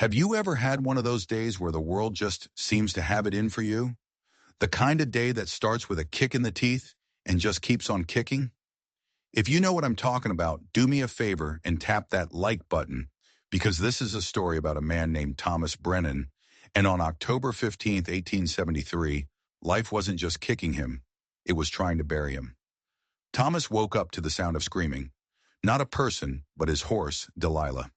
Have you ever had one of those days where the world just seems to have it in for you? The kind of day that starts with a kick in the teeth and just keeps on kicking? If you know what I'm talking about, do me a favor and tap that like button, because this is a story about a man named Thomas Brennan, and on October 15th, 1873, life wasn't just kicking him, it was trying to bury him. Thomas woke up to the sound of screaming. Not a person, but his horse, Delilah.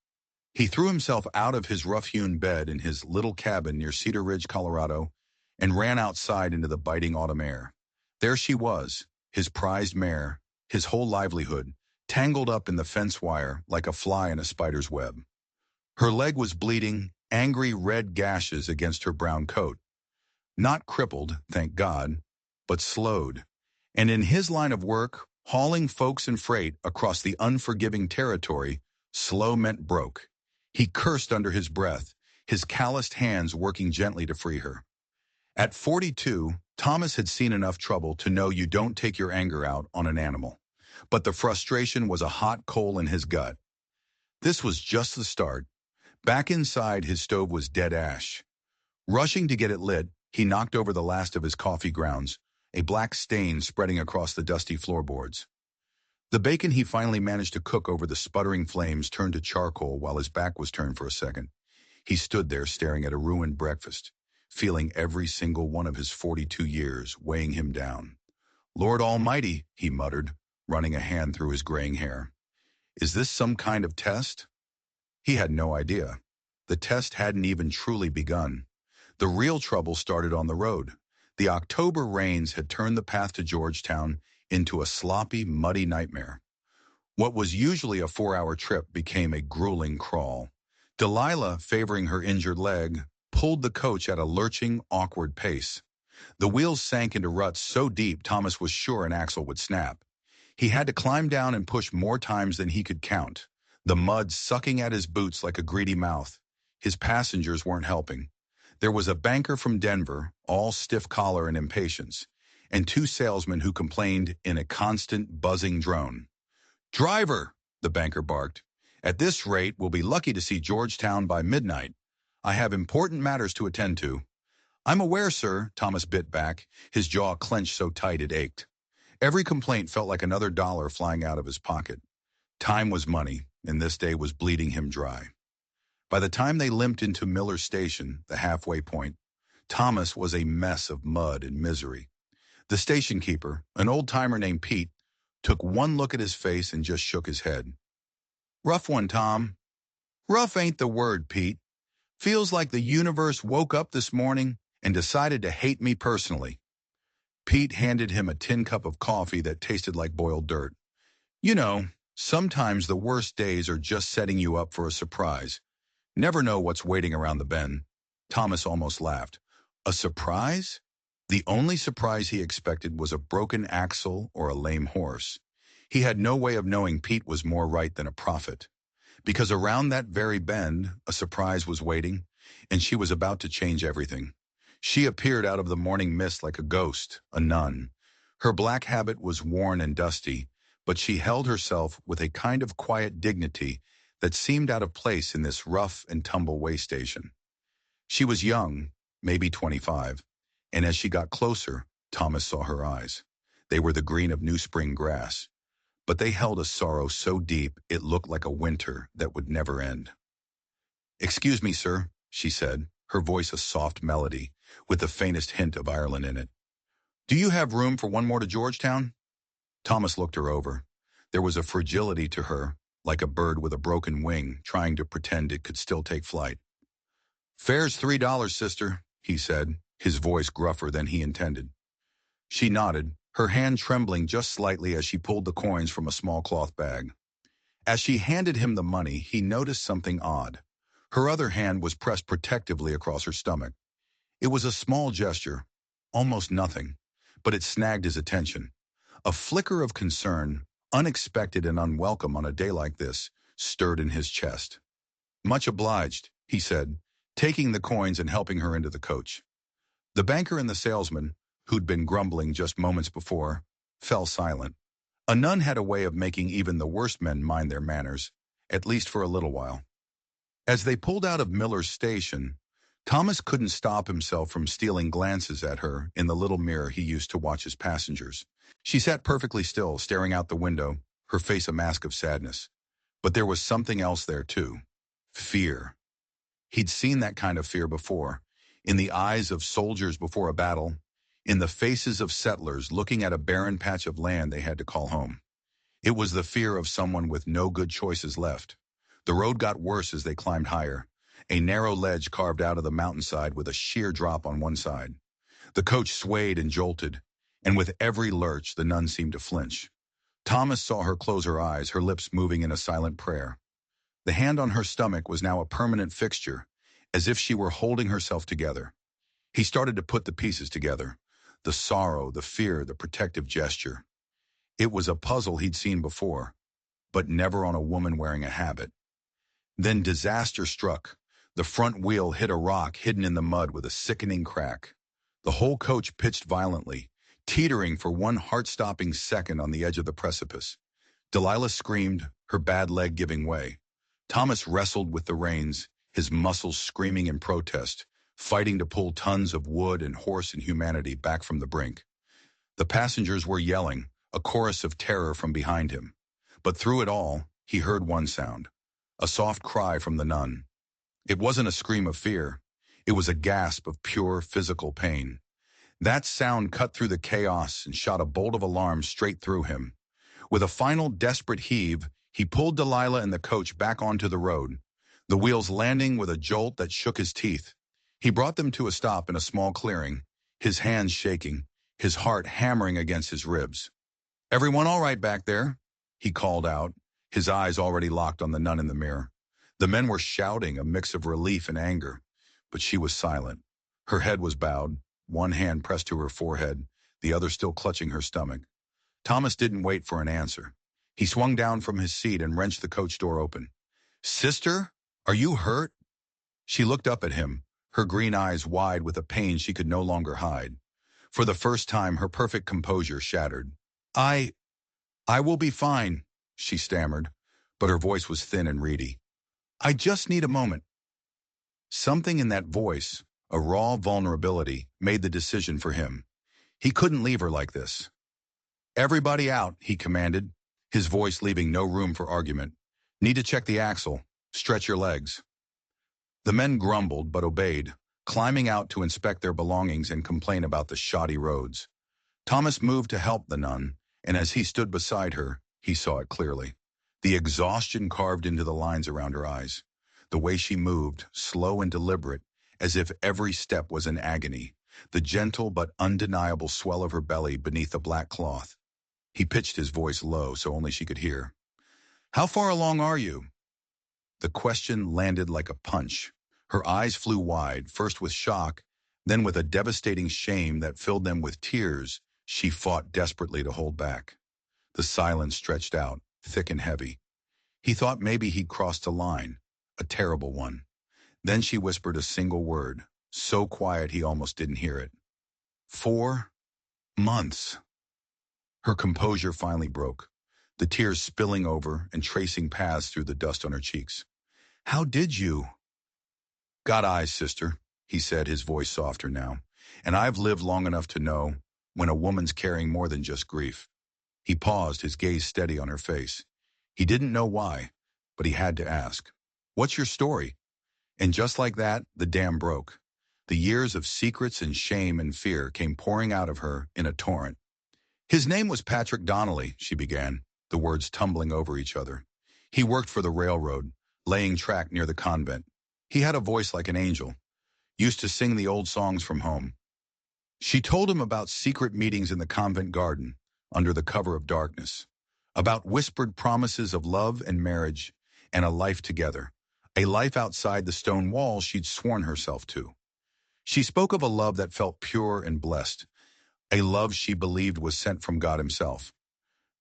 He threw himself out of his rough-hewn bed in his little cabin near Cedar Ridge, Colorado, and ran outside into the biting autumn air. There she was, his prized mare, his whole livelihood, tangled up in the fence wire like a fly in a spider's web. Her leg was bleeding, angry red gashes against her brown coat. Not crippled, thank God, but slowed. And in his line of work, hauling folks and freight across the unforgiving territory, slow meant broke. He cursed under his breath, his calloused hands working gently to free her. At 42, Thomas had seen enough trouble to know you don't take your anger out on an animal. But the frustration was a hot coal in his gut. This was just the start. Back inside, his stove was dead ash. Rushing to get it lit, he knocked over the last of his coffee grounds, a black stain spreading across the dusty floorboards. The bacon he finally managed to cook over the sputtering flames turned to charcoal while his back was turned for a second. He stood there staring at a ruined breakfast, feeling every single one of his 42 years weighing him down. "Lord Almighty," he muttered, running a hand through his graying hair. "Is this some kind of test?" He had no idea. The test hadn't even truly begun. The real trouble started on the road. The October rains had turned the path to Georgetown into a sloppy, muddy nightmare. What was usually a 4-hour trip became a grueling crawl. Delilah, favoring her injured leg, pulled the coach at a lurching, awkward pace. The wheels sank into ruts so deep Thomas was sure an axle would snap. He had to climb down and push more times than he could count, the mud sucking at his boots like a greedy mouth. His passengers weren't helping. There was a banker from Denver, all stiff collar and impatience, and two salesmen who complained in a constant buzzing drone. "Driver," the banker barked, "at this rate we'll be lucky to see Georgetown by midnight. I have important matters to attend to." "I'm aware, sir," Thomas bit back, his jaw clenched so tight it ached. Every complaint felt like another dollar flying out of his pocket. Time was money, and this day was bleeding him dry. By the time they limped into Miller Station, the halfway point, Thomas was a mess of mud and misery. The station keeper, an old-timer named Pete, took one look at his face and just shook his head. "Rough one, Tom." "Rough ain't the word, Pete. Feels like the universe woke up this morning and decided to hate me personally." Pete handed him a tin cup of coffee that tasted like boiled dirt. "You know, sometimes the worst days are just setting you up for a surprise. Never know what's waiting around the bend." Thomas almost laughed. A surprise? The only surprise he expected was a broken axle or a lame horse. He had no way of knowing Pete was more right than a prophet. Because around that very bend, a surprise was waiting, and she was about to change everything. She appeared out of the morning mist like a ghost, a nun. Her black habit was worn and dusty, but she held herself with a kind of quiet dignity that seemed out of place in this rough and tumble way station. She was young, maybe 25, and as she got closer, Thomas saw her eyes. They were the green of new spring grass, but they held a sorrow so deep it looked like a winter that would never end. "Excuse me, sir," she said, her voice a soft melody, with the faintest hint of Ireland in it. "Do you have room for one more to Georgetown?" Thomas looked her over. There was a fragility to her, like a bird with a broken wing trying to pretend it could still take flight. "Fare's $3, sister," he said, his voice gruffer than he intended. She nodded, her hand trembling just slightly as she pulled the coins from a small cloth bag. As she handed him the money, he noticed something odd. Her other hand was pressed protectively across her stomach. It was a small gesture, almost nothing, but it snagged his attention. A flicker of concern, unexpected and unwelcome on a day like this, stirred in his chest. "Much obliged," he said, taking the coins and helping her into the coach. The banker and the salesman, who'd been grumbling just moments before, fell silent. A nun had a way of making even the worst men mind their manners, at least for a little while. As they pulled out of Miller's station, Thomas couldn't stop himself from stealing glances at her in the little mirror he used to watch his passengers. She sat perfectly still, staring out the window, her face a mask of sadness. But there was something else there too. Fear. He'd seen that kind of fear before, in the eyes of soldiers before a battle, in the faces of settlers looking at a barren patch of land they had to call home. It was the fear of someone with no good choices left. The road got worse as they climbed higher, a narrow ledge carved out of the mountainside with a sheer drop on one side. The coach swayed and jolted, and with every lurch the nun seemed to flinch. Thomas saw her close her eyes, her lips moving in a silent prayer. The hand on her stomach was now a permanent fixture, as if she were holding herself together. He started to put the pieces together, the sorrow, the fear, the protective gesture. It was a puzzle he'd seen before, but never on a woman wearing a habit. Then disaster struck. The front wheel hit a rock hidden in the mud with a sickening crack. The whole coach pitched violently, teetering for one heart-stopping second on the edge of the precipice. Delilah screamed, her bad leg giving way. Thomas wrestled with the reins, his muscles screaming in protest, fighting to pull tons of wood and horse and humanity back from the brink. The passengers were yelling, a chorus of terror from behind him. But through it all, he heard one sound, a soft cry from the nun. It wasn't a scream of fear. It was a gasp of pure physical pain. That sound cut through the chaos and shot a bolt of alarm straight through him. With a final desperate heave, he pulled Delilah and the coach back onto the road, the wheels landing with a jolt that shook his teeth. He brought them to a stop in a small clearing, his hands shaking, his heart hammering against his ribs. "Everyone all right back there?" he called out, his eyes already locked on the nun in the mirror. The men were shouting, a mix of relief and anger, but she was silent. Her head was bowed, one hand pressed to her forehead, the other still clutching her stomach. Thomas didn't wait for an answer. He swung down from his seat and wrenched the coach door open. "Sister, are you hurt?" She looked up at him, her green eyes wide with a pain she could no longer hide. For the first time, her perfect composure shattered. I will be fine," she stammered, but her voice was thin and reedy. "I just need a moment." Something in that voice, a raw vulnerability, made the decision for him. He couldn't leave her like this. "Everybody out," he commanded, his voice leaving no room for argument. "Need to check the axle. Stretch your legs." The men grumbled but obeyed, climbing out to inspect their belongings and complain about the shoddy roads. Thomas moved to help the nun, and as he stood beside her, he saw it clearly. The exhaustion carved into the lines around her eyes. The way she moved, slow and deliberate, as if every step was an agony. The gentle but undeniable swell of her belly beneath the black cloth. He pitched his voice low so only she could hear. "How far along are you?" The question landed like a punch. Her eyes flew wide, first with shock, then with a devastating shame that filled them with tears she fought desperately to hold back. The silence stretched out, thick and heavy. He thought maybe he'd crossed a line, a terrible one. Then she whispered a single word, so quiet he almost didn't hear it. 4 months. Her composure finally broke, the tears spilling over and tracing paths through the dust on her cheeks. "How did you?" "Got eyes, sister," he said, his voice softer now. "And I've lived long enough to know when a woman's carrying more than just grief." He paused, his gaze steady on her face. He didn't know why, but he had to ask. "What's your story?" And just like that, the dam broke. The years of secrets and shame and fear came pouring out of her in a torrent. "His name was Patrick Donnelly," she began, the words tumbling over each other. "He worked for the railroad, laying track near the convent. He had a voice like an angel, used to sing the old songs from home." She told him about secret meetings in the convent garden, under the cover of darkness, about whispered promises of love and marriage and a life together, a life outside the stone walls she'd sworn herself to. She spoke of a love that felt pure and blessed, a love she believed was sent from God himself.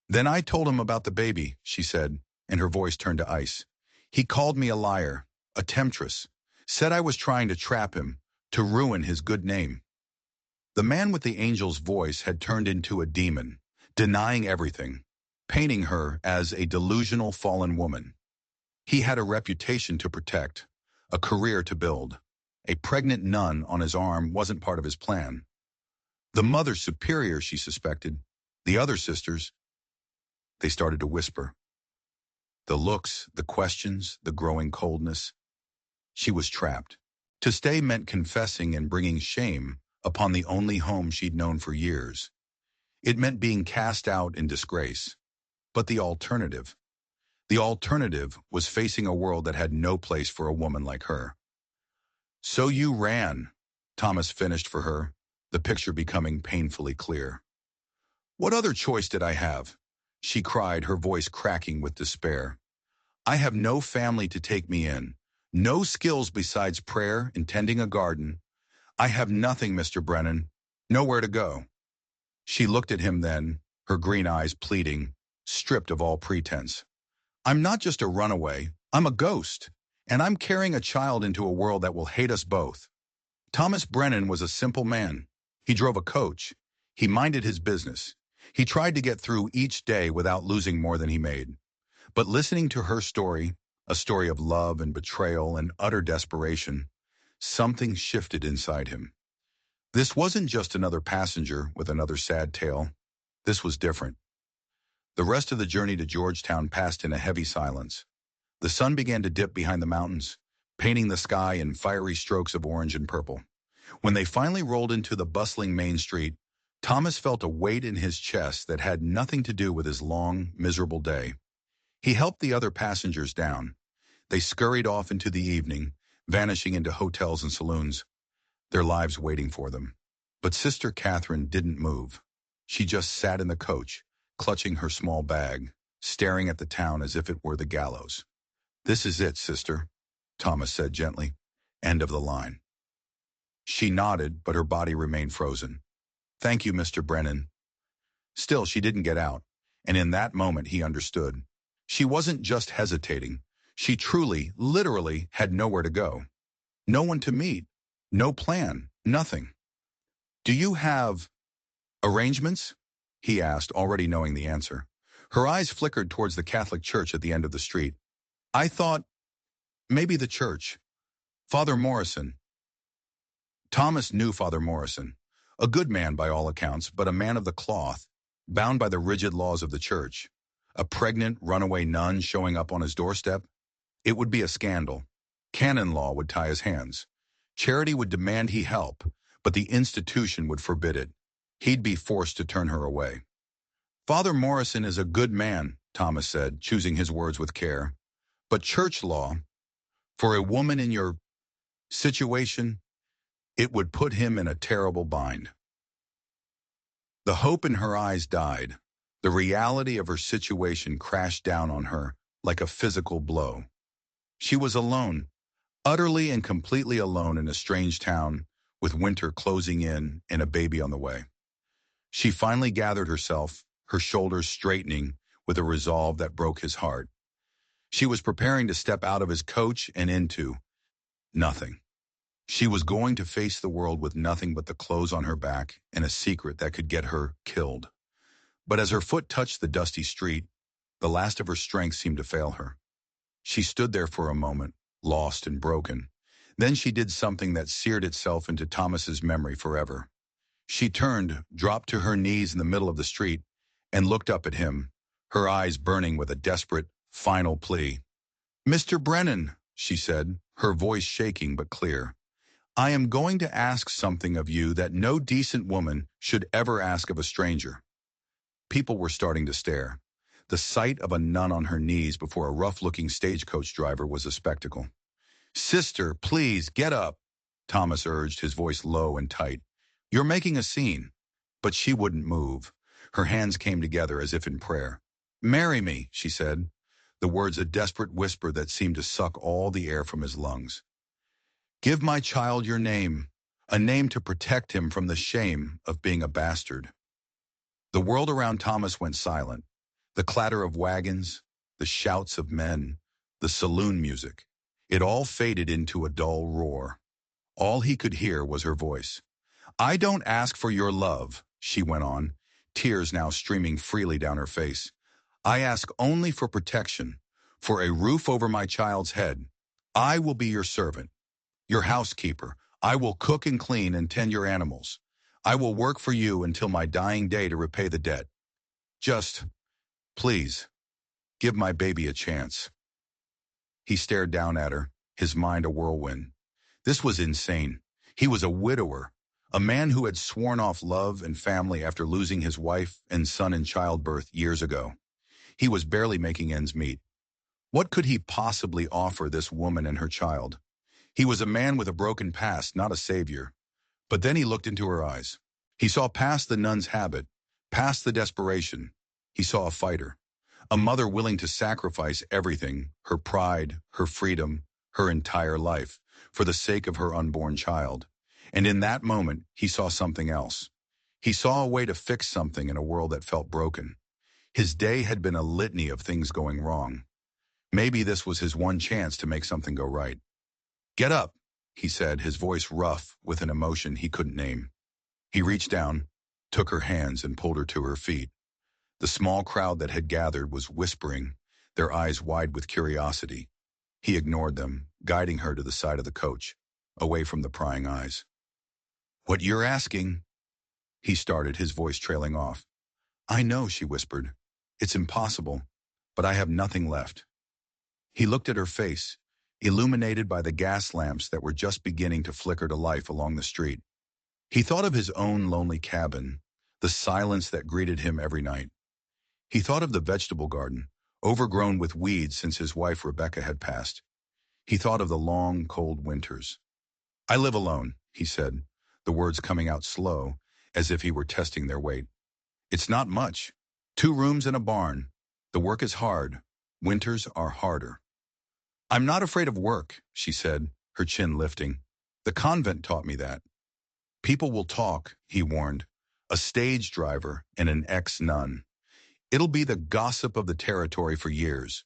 "Then I told him about the baby," she said, and her voice turned to ice. "He called me a liar, a temptress, said I was trying to trap him, to ruin his good name." The man with the angel's voice had turned into a demon, denying everything, painting her as a delusional fallen woman. He had a reputation to protect, a career to build. A pregnant nun on his arm wasn't part of his plan. The mother superior, she suspected. The other sisters, they started to whisper. The looks, the questions, the growing coldness. She was trapped. To stay meant confessing and bringing shame upon the only home she'd known for years. It meant being cast out in disgrace. But the alternative? The alternative was facing a world that had no place for a woman like her. So you ran, Thomas finished for her, the picture becoming painfully clear. What other choice did I have? She cried, her voice cracking with despair. I have no family to take me in, no skills besides prayer and tending a garden. I have nothing, Mr. Brennan, nowhere to go. She looked at him then, her green eyes pleading, stripped of all pretense. I'm not just a runaway, I'm a ghost, and I'm carrying a child into a world that will hate us both. Thomas Brennan was a simple man. He drove a coach. He minded his business. He tried to get through each day without losing more than he made. But listening to her story, a story of love and betrayal and utter desperation, something shifted inside him. This wasn't just another passenger with another sad tale. This was different. The rest of the journey to Georgetown passed in a heavy silence. The sun began to dip behind the mountains, painting the sky in fiery strokes of orange and purple. When they finally rolled into the bustling main street, Thomas felt a weight in his chest that had nothing to do with his long, miserable day. He helped the other passengers down. They scurried off into the evening, vanishing into hotels and saloons, their lives waiting for them. But Sister Catherine didn't move. She just sat in the coach, clutching her small bag, staring at the town as if it were the gallows. This is it, sister, Thomas said gently. End of the line. She nodded, but her body remained frozen. Thank you, Mr. Brennan. Still, she didn't get out, and in that moment he understood. She wasn't just hesitating. She truly, literally had nowhere to go. No one to meet. No plan. Nothing. Do you have arrangements? He asked, already knowing the answer. Her eyes flickered towards the Catholic church at the end of the street. I thought, maybe the church. Father Morrison. Thomas knew Father Morrison. A good man by all accounts, but a man of the cloth, bound by the rigid laws of the church. A pregnant, runaway nun showing up on his doorstep? It would be a scandal. Canon law would tie his hands. Charity would demand he help, but the institution would forbid it. He'd be forced to turn her away. Father Morrison is a good man, Thomas said, choosing his words with care. But church law, for a woman in your situation, it would put him in a terrible bind. The hope in her eyes died. The reality of her situation crashed down on her like a physical blow. She was alone, utterly and completely alone in a strange town, with winter closing in and a baby on the way. She finally gathered herself, her shoulders straightening with a resolve that broke his heart. She was preparing to step out of his coach and into nothing. She was going to face the world with nothing but the clothes on her back and a secret that could get her killed. But as her foot touched the dusty street, the last of her strength seemed to fail her. She stood there for a moment, lost and broken. Then she did something that seared itself into Thomas's memory forever. She turned, dropped to her knees in the middle of the street, and looked up at him, her eyes burning with a desperate, final plea. Mr. Brennan, she said, her voice shaking but clear. I am going to ask something of you that no decent woman should ever ask of a stranger. People were starting to stare. The sight of a nun on her knees before a rough-looking stagecoach driver was a spectacle. Sister, please, get up, Thomas urged, his voice low and tight. You're making a scene. But she wouldn't move. Her hands came together as if in prayer. Marry me, she said, the words a desperate whisper that seemed to suck all the air from his lungs. Give my child your name, a name to protect him from the shame of being a bastard. The world around Thomas went silent. The clatter of wagons, the shouts of men, the saloon music. It all faded into a dull roar. All he could hear was her voice. I don't ask for your love, she went on, tears now streaming freely down her face. I ask only for protection, for a roof over my child's head, I will be your servant, your housekeeper. I will cook and clean and tend your animals. I will work for you until my dying day to repay the debt. Just, please, give my baby a chance." He stared down at her, his mind a whirlwind. This was insane. He was a widower, a man who had sworn off love and family after losing his wife and son in childbirth years ago. He was barely making ends meet. What could he possibly offer this woman and her child? He was a man with a broken past, not a savior. But then he looked into her eyes. He saw past the nun's habit, past the desperation. He saw a fighter, a mother willing to sacrifice everything, her pride, her freedom, her entire life, for the sake of her unborn child. And in that moment, he saw something else. He saw a way to fix something in a world that felt broken. His day had been a litany of things going wrong. Maybe this was his one chance to make something go right. "Get up," he said, his voice rough with an emotion he couldn't name. He reached down, took her hands, and pulled her to her feet. The small crowd that had gathered was whispering, their eyes wide with curiosity. He ignored them, guiding her to the side of the coach, away from the prying eyes. "What you're asking," he started, his voice trailing off. "I know," she whispered. "It's impossible, but I have nothing left." He looked at her face, illuminated by the gas lamps that were just beginning to flicker to life along the street. He thought of his own lonely cabin, the silence that greeted him every night. He thought of the vegetable garden, overgrown with weeds since his wife Rebecca had passed. He thought of the long, cold winters. "I live alone," he said, the words coming out slow, as if he were testing their weight. "It's not much. 2 rooms and a barn. The work is hard. Winters are harder." "I'm not afraid of work," she said, her chin lifting. "The convent taught me that." "People will talk," he warned. "A stage driver and an ex-nun. It'll be the gossip of the territory for years."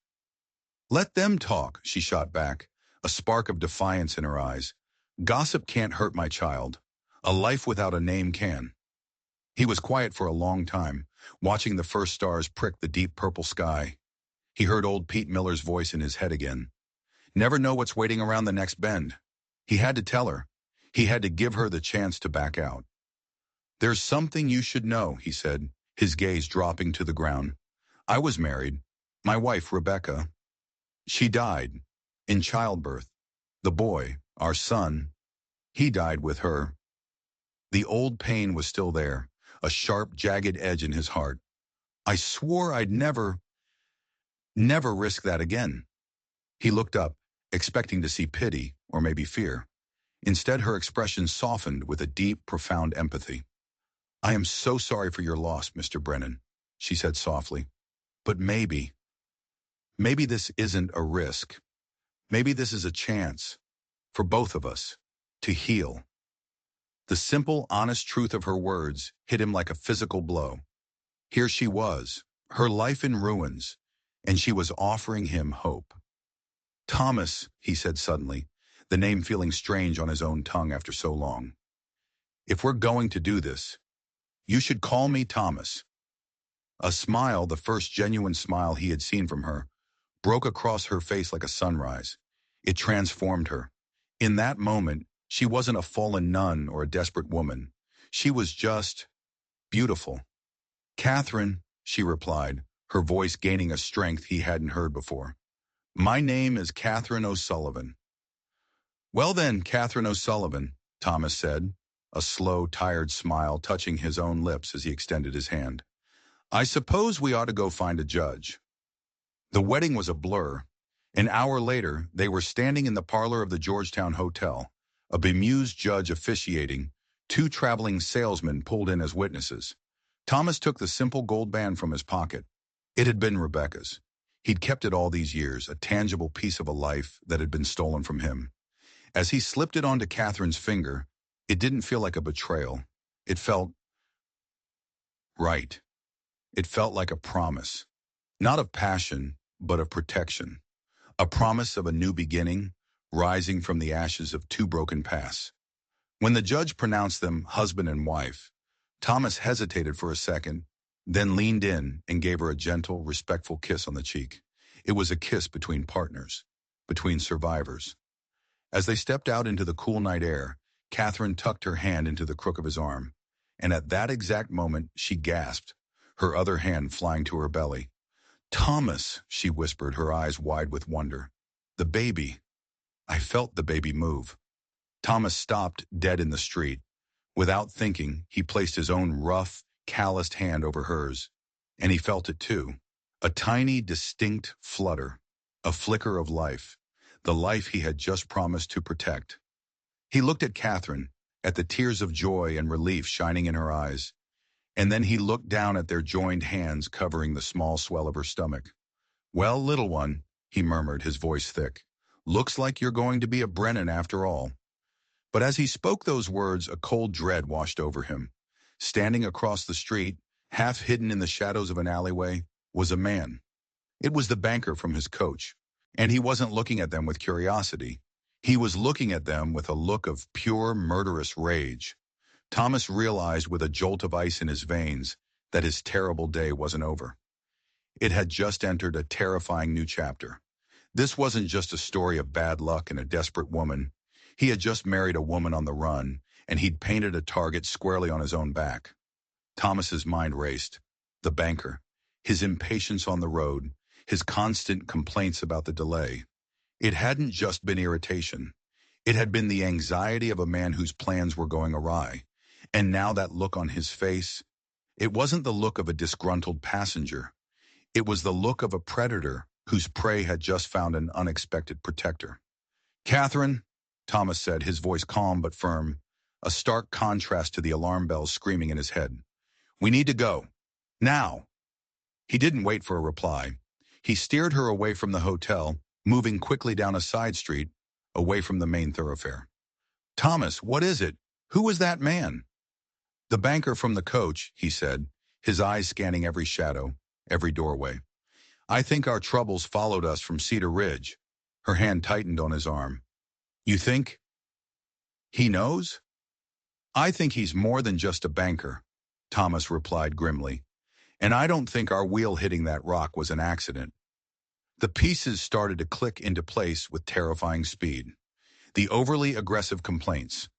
"Let them talk," she shot back, a spark of defiance in her eyes. "Gossip can't hurt my child. A life without a name can." He was quiet for a long time, watching the first stars prick the deep purple sky. He heard old Pete Miller's voice in his head again. Never know what's waiting around the next bend. He had to tell her. He had to give her the chance to back out. "There's something you should know," he said, his gaze dropping to the ground. "I was married. My wife, Rebecca, she died in childbirth. The boy, our son, he died with her." The old pain was still there, a sharp, jagged edge in his heart. "I swore I'd never risk that again." He looked up, expecting to see pity or maybe fear. Instead, her expression softened with a deep, profound empathy. "I am so sorry for your loss, Mr. Brennan," she said softly. "But maybe this isn't a risk. Maybe this is a chance for both of us to heal." The simple, honest truth of her words hit him like a physical blow. Here she was, her life in ruins, and she was offering him hope. "Thomas," he said suddenly, the name feeling strange on his own tongue after so long. "If we're going to do this, you should call me Thomas." A smile, the first genuine smile he had seen from her, broke across her face like a sunrise. It transformed her. In that moment, she wasn't a fallen nun or a desperate woman. She was just beautiful. "Catherine," she replied, her voice gaining a strength he hadn't heard before. "My name is Catherine O'Sullivan." "Well then, Catherine O'Sullivan," Thomas said, a slow, tired smile touching his own lips as he extended his hand. "I suppose we ought to go find a judge." The wedding was a blur. An hour later, they were standing in the parlor of the Georgetown Hotel, a bemused judge officiating, 2 traveling salesmen pulled in as witnesses. Thomas took the simple gold band from his pocket. It had been Rebecca's. He'd kept it all these years, a tangible piece of a life that had been stolen from him. As he slipped it onto Catherine's finger, it didn't feel like a betrayal. It felt right. It felt like a promise. Not of passion, but of protection. A promise of a new beginning, rising from the ashes of 2 broken pasts. When the judge pronounced them husband and wife, Thomas hesitated for a second, then leaned in and gave her a gentle, respectful kiss on the cheek. It was a kiss between partners. between survivors. As they stepped out into the cool night air, Catherine tucked her hand into the crook of his arm, and at that exact moment she gasped, her other hand flying to her belly. "Thomas," she whispered, her eyes wide with wonder. "The baby." I felt the baby move. Thomas stopped dead in the street. Without thinking, he placed his own rough, calloused hand over hers, and he felt it too. A tiny, distinct flutter, a flicker of life, the life he had just promised to protect. He looked at Catherine, at the tears of joy and relief shining in her eyes, and then he looked down at their joined hands covering the small swell of her stomach. "Well, little one," he murmured, his voice thick, "looks like you're going to be a Brennan after all." But as he spoke those words, a cold dread washed over him. Standing across the street, half hidden in the shadows of an alleyway, was a man. It was the banker from his coach, and he wasn't looking at them with curiosity. He was looking at them with a look of pure, murderous rage. Thomas realized with a jolt of ice in his veins that his terrible day wasn't over. It had just entered a terrifying new chapter. This wasn't just a story of bad luck and a desperate woman. He had just married a woman on the run, and he'd painted a target squarely on his own back. Thomas's mind raced. The banker, his impatience on the road, his constant complaints about the delay. It hadn't just been irritation. It had been the anxiety of a man whose plans were going awry. And now that look on his face, it wasn't the look of a disgruntled passenger. It was the look of a predator whose prey had just found an unexpected protector. "Catherine," Thomas said, his voice calm but firm, a stark contrast to the alarm bells screaming in his head. "We need to go. Now." He didn't wait for a reply. He steered her away from the hotel, moving quickly down a side street, away from the main thoroughfare. "Thomas, what is it? Who was that man?" "The banker from the coach," he said, his eyes scanning every shadow, every doorway. "I think our troubles followed us from Cedar Ridge." Her hand tightened on his arm. "You think he knows?" "I think he's more than just a banker," Thomas replied grimly. "And I don't think our wheel hitting that rock was an accident." The pieces started to click into place with terrifying speed. The overly aggressive complaints.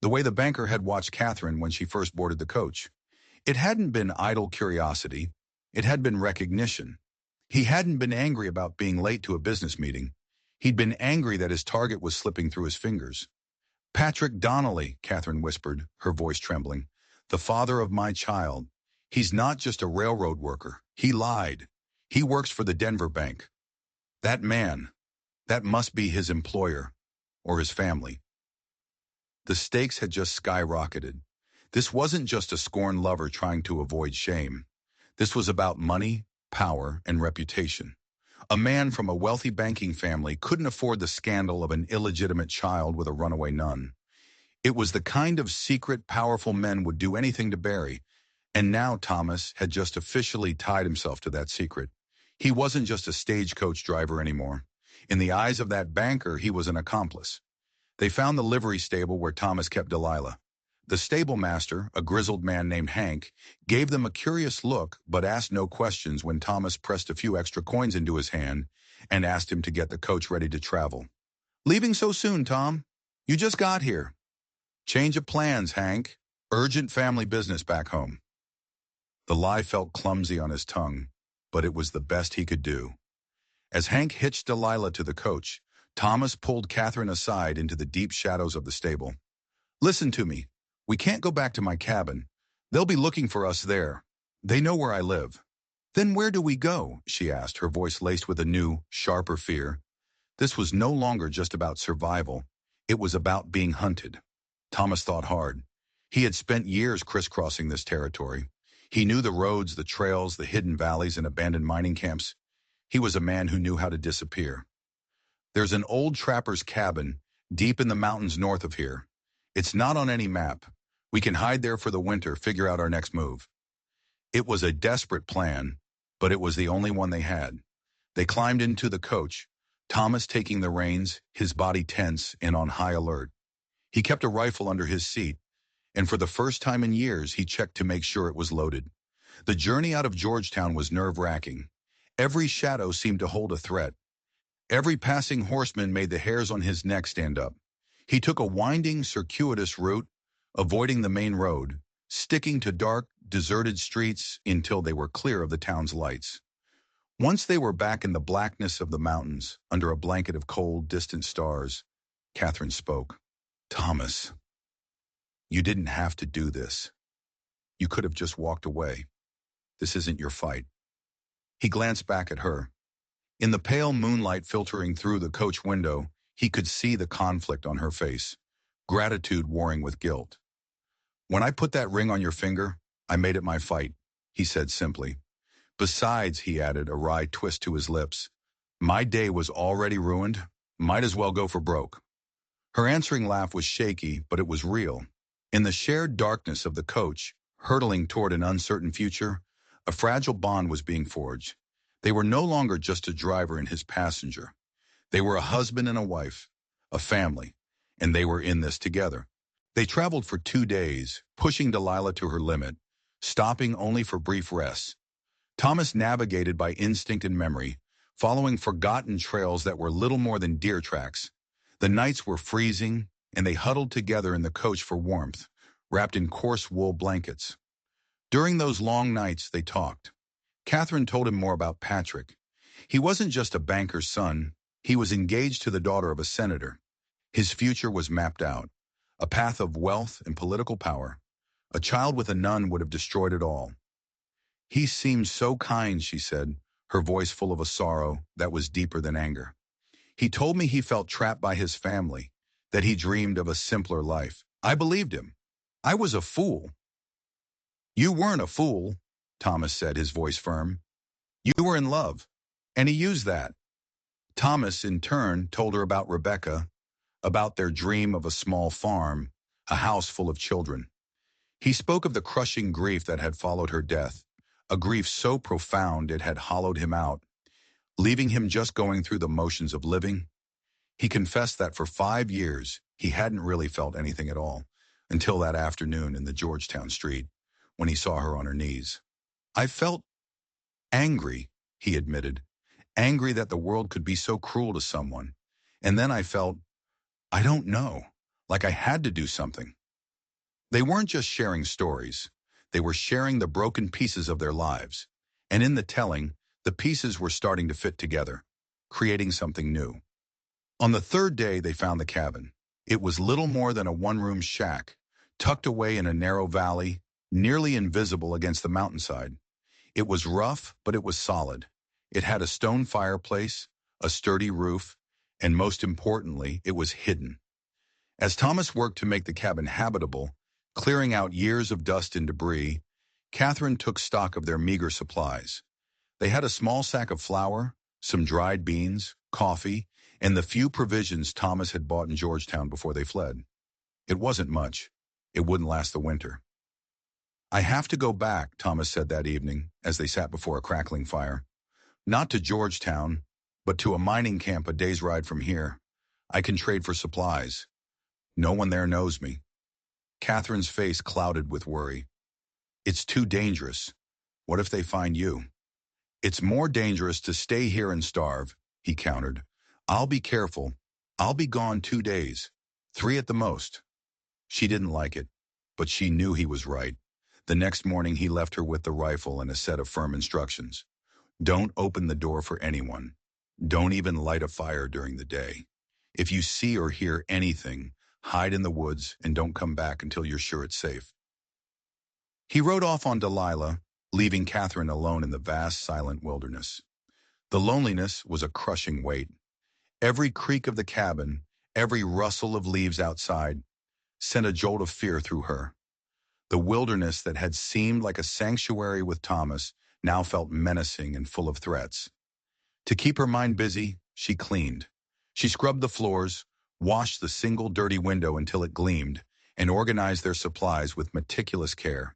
The way the banker had watched Catherine when she first boarded the coach. It hadn't been idle curiosity. It had been recognition. He hadn't been angry about being late to a business meeting. He'd been angry that his target was slipping through his fingers. "Patrick Donnelly," Catherine whispered, her voice trembling. "The father of my child. He's not just a railroad worker. He lied. He works for the Denver Bank. That man, that must be his employer, or his family." The stakes had just skyrocketed. This wasn't just a scorned lover trying to avoid shame. This was about money, power, and reputation. A man from a wealthy banking family couldn't afford the scandal of an illegitimate child with a runaway nun. It was the kind of secret, powerful men would do anything to bury. And now Thomas had just officially tied himself to that secret. He wasn't just a stagecoach driver anymore. In the eyes of that banker, he was an accomplice. They found the livery stable where Thomas kept Delilah. The stable master, a grizzled man named Hank, gave them a curious look but asked no questions when Thomas pressed a few extra coins into his hand and asked him to get the coach ready to travel. "Leaving so soon, Tom? You just got here." "Change of plans, Hank. Urgent family business back home." The lie felt clumsy on his tongue, but it was the best he could do. As Hank hitched Delilah to the coach, Thomas pulled Catherine aside into the deep shadows of the stable. "Listen to me. We can't go back to my cabin. They'll be looking for us there. They know where I live." "Then where do we go?" she asked, her voice laced with a new, sharper fear. This was no longer just about survival. It was about being hunted. Thomas thought hard. He had spent years crisscrossing this territory. He knew the roads, the trails, the hidden valleys, and abandoned mining camps. He was a man who knew how to disappear. "There's an old trapper's cabin deep in the mountains north of here. It's not on any map. We can hide there for the winter, figure out our next move." It was a desperate plan, but it was the only one they had. They climbed into the coach, Thomas taking the reins, his body tense and on high alert. He kept a rifle under his seat, and for the first time in years, he checked to make sure it was loaded. The journey out of Georgetown was nerve-wracking. Every shadow seemed to hold a threat. Every passing horseman made the hairs on his neck stand up. He took a winding, circuitous route, avoiding the main road, sticking to dark, deserted streets until they were clear of the town's lights. Once they were back in the blackness of the mountains, under a blanket of cold, distant stars, Catherine spoke. Thomas, you didn't have to do this. You could have just walked away. This isn't your fight. He glanced back at her. In the pale moonlight filtering through the coach window, he could see the conflict on her face, gratitude warring with guilt. When I put that ring on your finger, I made it my fight, he said simply. Besides, he added, a wry twist to his lips, my day was already ruined. Might as well go for broke. Her answering laugh was shaky, but it was real. In the shared darkness of the coach, hurtling toward an uncertain future, a fragile bond was being forged. They were no longer just a driver and his passenger. They were a husband and a wife, a family, and they were in this together. They traveled for 2 days, pushing Delilah to her limit, stopping only for brief rests. Thomas navigated by instinct and memory, following forgotten trails that were little more than deer tracks. The nights were freezing, and they huddled together in the coach for warmth, wrapped in coarse wool blankets. During those long nights, they talked. Catherine told him more about Patrick. He wasn't just a banker's son. He was engaged to the daughter of a senator. His future was mapped out, a path of wealth and political power. A child with a nun would have destroyed it all. He seemed so kind, she said, her voice full of a sorrow that was deeper than anger. He told me he felt trapped by his family, that he dreamed of a simpler life. I believed him. I was a fool. You weren't a fool, Thomas said, his voice firm. You were in love, and he used that. Thomas, in turn, told her about Rebecca, about their dream of a small farm, a house full of children. He spoke of the crushing grief that had followed her death, a grief so profound it had hollowed him out, leaving him just going through the motions of living. He confessed that for 5 years, he hadn't really felt anything at all, until that afternoon in the Georgetown street, when he saw her on her knees. I felt angry, he admitted, angry that the world could be so cruel to someone. And then I felt, I don't know, like I had to do something. They weren't just sharing stories. They were sharing the broken pieces of their lives. And in the telling, the pieces were starting to fit together, creating something new. On the 3rd day, they found the cabin. It was little more than a one-room shack, tucked away in a narrow valley, nearly invisible against the mountainside. It was rough, but it was solid. It had a stone fireplace, a sturdy roof, and most importantly, it was hidden. As Thomas worked to make the cabin habitable, clearing out years of dust and debris, Catherine took stock of their meager supplies. They had a small sack of flour, some dried beans, coffee, and the few provisions Thomas had bought in Georgetown before they fled. It wasn't much. It wouldn't last the winter. I have to go back, Thomas said that evening, as they sat before a crackling fire. Not to Georgetown, but to a mining camp a day's ride from here. I can trade for supplies. No one there knows me. Catherine's face clouded with worry. It's too dangerous. What if they find you? It's more dangerous to stay here and starve, he countered. I'll be careful. I'll be gone 2 days. 3 at the most. She didn't like it, but she knew he was right. The next morning he left her with the rifle and a set of firm instructions. Don't open the door for anyone. Don't even light a fire during the day. If you see or hear anything, hide in the woods and don't come back until you're sure it's safe. He rode off on Delilah, leaving Catherine alone in the vast, silent wilderness. The loneliness was a crushing weight. Every creak of the cabin, every rustle of leaves outside, sent a jolt of fear through her. The wilderness that had seemed like a sanctuary with Thomas now felt menacing and full of threats. To keep her mind busy, she cleaned. She scrubbed the floors, washed the single dirty window until it gleamed, and organized their supplies with meticulous care.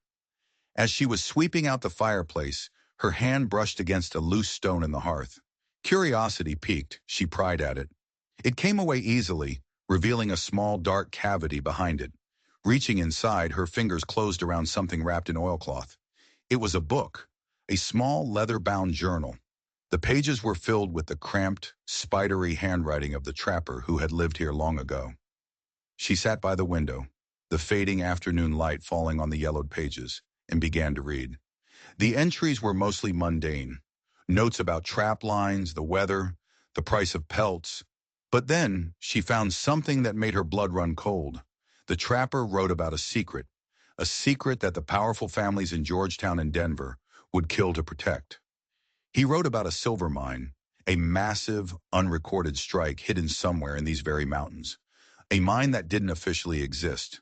As she was sweeping out the fireplace, her hand brushed against a loose stone in the hearth. Curiosity piqued, she pried at it. It came away easily, revealing a small dark cavity behind it. Reaching inside, her fingers closed around something wrapped in oilcloth. It was a book, a small leather-bound journal. The pages were filled with the cramped, spidery handwriting of the trapper who had lived here long ago. She sat by the window, the fading afternoon light falling on the yellowed pages, and began to read. The entries were mostly mundane. Notes about trap lines, the weather, the price of pelts. But then she found something that made her blood run cold. The trapper wrote about a secret that the powerful families in Georgetown and Denver would kill to protect. He wrote about a silver mine, a massive, unrecorded strike hidden somewhere in these very mountains. A mine that didn't officially exist.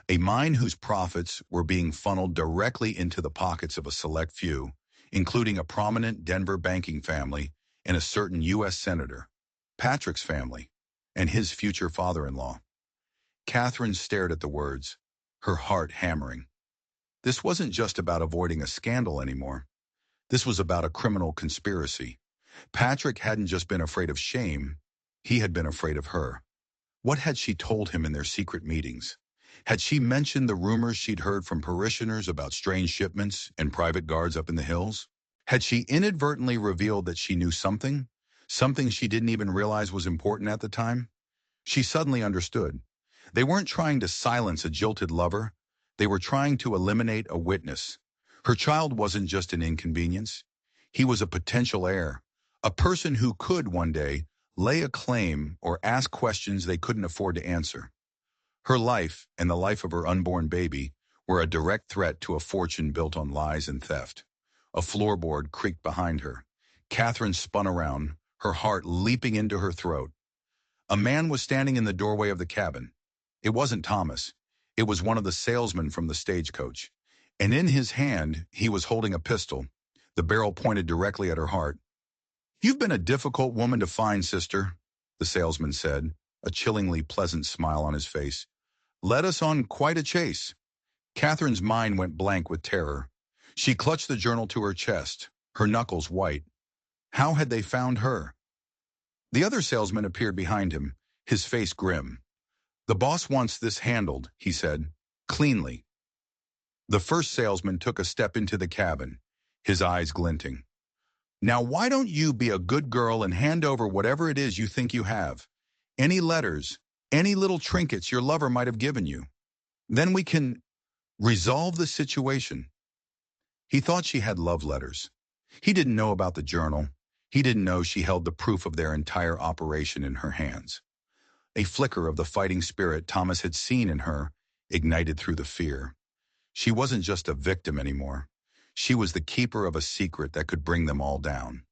A mine whose profits were being funneled directly into the pockets of a select few, including a prominent Denver banking family and a certain U.S. Senator, Patrick's family, and his future father-in-law. Catherine stared at the words, her heart hammering. This wasn't just about avoiding a scandal anymore. This was about a criminal conspiracy. Patrick hadn't just been afraid of shame, he had been afraid of her. What had she told him in their secret meetings? Had she mentioned the rumors she'd heard from parishioners about strange shipments and private guards up in the hills? Had she inadvertently revealed that she knew something? Something she didn't even realize was important at the time? She suddenly understood. They weren't trying to silence a jilted lover. They were trying to eliminate a witness. Her child wasn't just an inconvenience. He was a potential heir, a person who could one day lay a claim or ask questions they couldn't afford to answer. Her life and the life of her unborn baby were a direct threat to a fortune built on lies and theft. A floorboard creaked behind her. Catherine spun around, her heart leaping into her throat. A man was standing in the doorway of the cabin. It wasn't Thomas. It was one of the salesmen from the stagecoach. And in his hand, he was holding a pistol, the barrel pointed directly at her heart. "You've been a difficult woman to find, sister," the salesman said, a chillingly pleasant smile on his face. "Led us on quite a chase." Catherine's mind went blank with terror. She clutched the journal to her chest, her knuckles white. How had they found her? The other salesman appeared behind him, his face grim. "The boss wants this handled," he said, "cleanly." The first salesman took a step into the cabin, his eyes glinting. "Now why don't you be a good girl and hand over whatever it is you think you have? Any letters, any little trinkets your lover might have given you. Then we can resolve the situation." He thought she had love letters. He didn't know about the journal. He didn't know she held the proof of their entire operation in her hands. A flicker of the fighting spirit Thomas had seen in her ignited through the fear. She wasn't just a victim anymore. She was the keeper of a secret that could bring them all down.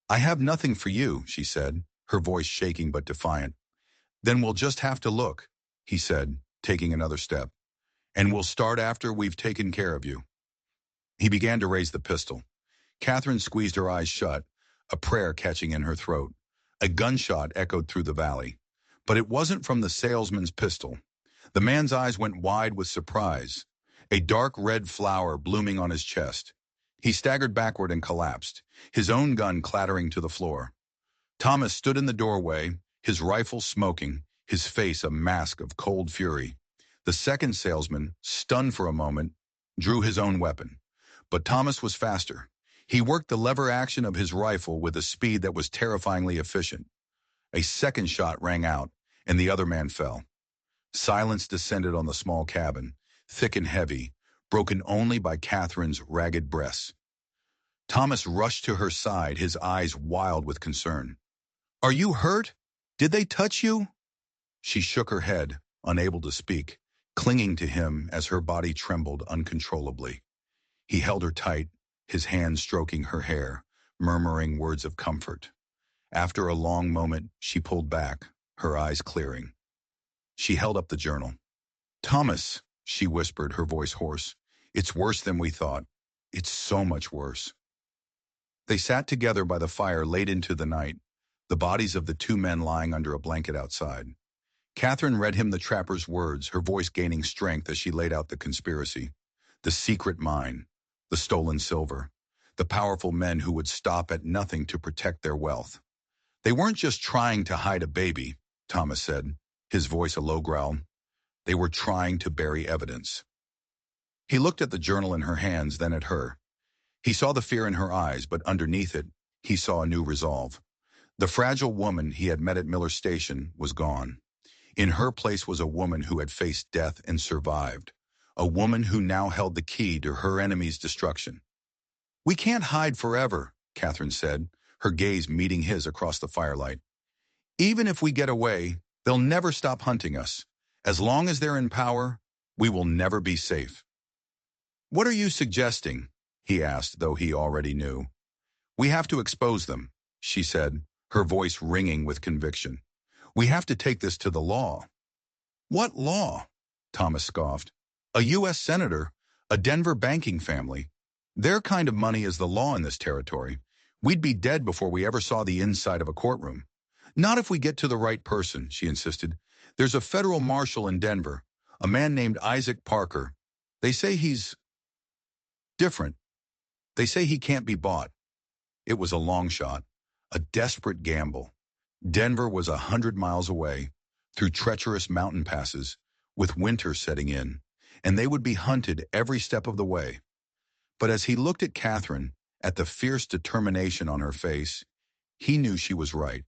"I have nothing for you," she said, her voice shaking but defiant. "Then we'll just have to look," he said, taking another step. "And we'll start after we've taken care of you." He began to raise the pistol. Catherine squeezed her eyes shut, a prayer catching in her throat. A gunshot echoed through the valley. But it wasn't from the salesman's pistol. The man's eyes went wide with surprise, a dark red flower blooming on his chest. He staggered backward and collapsed, his own gun clattering to the floor. Thomas stood in the doorway, his rifle smoking, his face a mask of cold fury. The second salesman, stunned for a moment, drew his own weapon. But Thomas was faster. He worked the lever action of his rifle with a speed that was terrifyingly efficient. A second shot rang out, and the other man fell. Silence descended on the small cabin, thick and heavy, broken only by Catherine's ragged breaths. Thomas rushed to her side, his eyes wild with concern. "Are you hurt? Did they touch you?" She shook her head, unable to speak, clinging to him as her body trembled uncontrollably. He held her tight, his hand stroking her hair, murmuring words of comfort. After a long moment, she pulled back, her eyes clearing. She held up the journal. "Thomas," she whispered, her voice hoarse, "it's worse than we thought. It's so much worse." They sat together by the fire late into the night, the bodies of the two men lying under a blanket outside. Catherine read him the trapper's words, her voice gaining strength as she laid out the conspiracy. The secret mine, the stolen silver, the powerful men who would stop at nothing to protect their wealth. They weren't just trying to hide a baby, Thomas said, his voice a low growl. They were trying to bury evidence. He looked at the journal in her hands, then at her. He saw the fear in her eyes, but underneath it, he saw a new resolve. The fragile woman he had met at Miller Station was gone. In her place was a woman who had faced death and survived. A woman who now held the key to her enemy's destruction. "We can't hide forever," Catherine said, her gaze meeting his across the firelight. "Even if we get away, they'll never stop hunting us. As long as they're in power, we will never be safe." "What are you suggesting?" he asked, though he already knew. "We have to expose them," she said, her voice ringing with conviction. "We have to take this to the law." "What law?" Thomas scoffed. "A U.S. senator, a Denver banking family. Their kind of money is the law in this territory. We'd be dead before we ever saw the inside of a courtroom." "Not if we get to the right person," she insisted. "There's a federal marshal in Denver, a man named Isaac Parker. They say he's different. They say he can't be bought." It was a long shot, a desperate gamble. Denver was 100 miles away, through treacherous mountain passes, with winter setting in, and they would be hunted every step of the way. But as he looked at Catherine, at the fierce determination on her face, he knew she was right.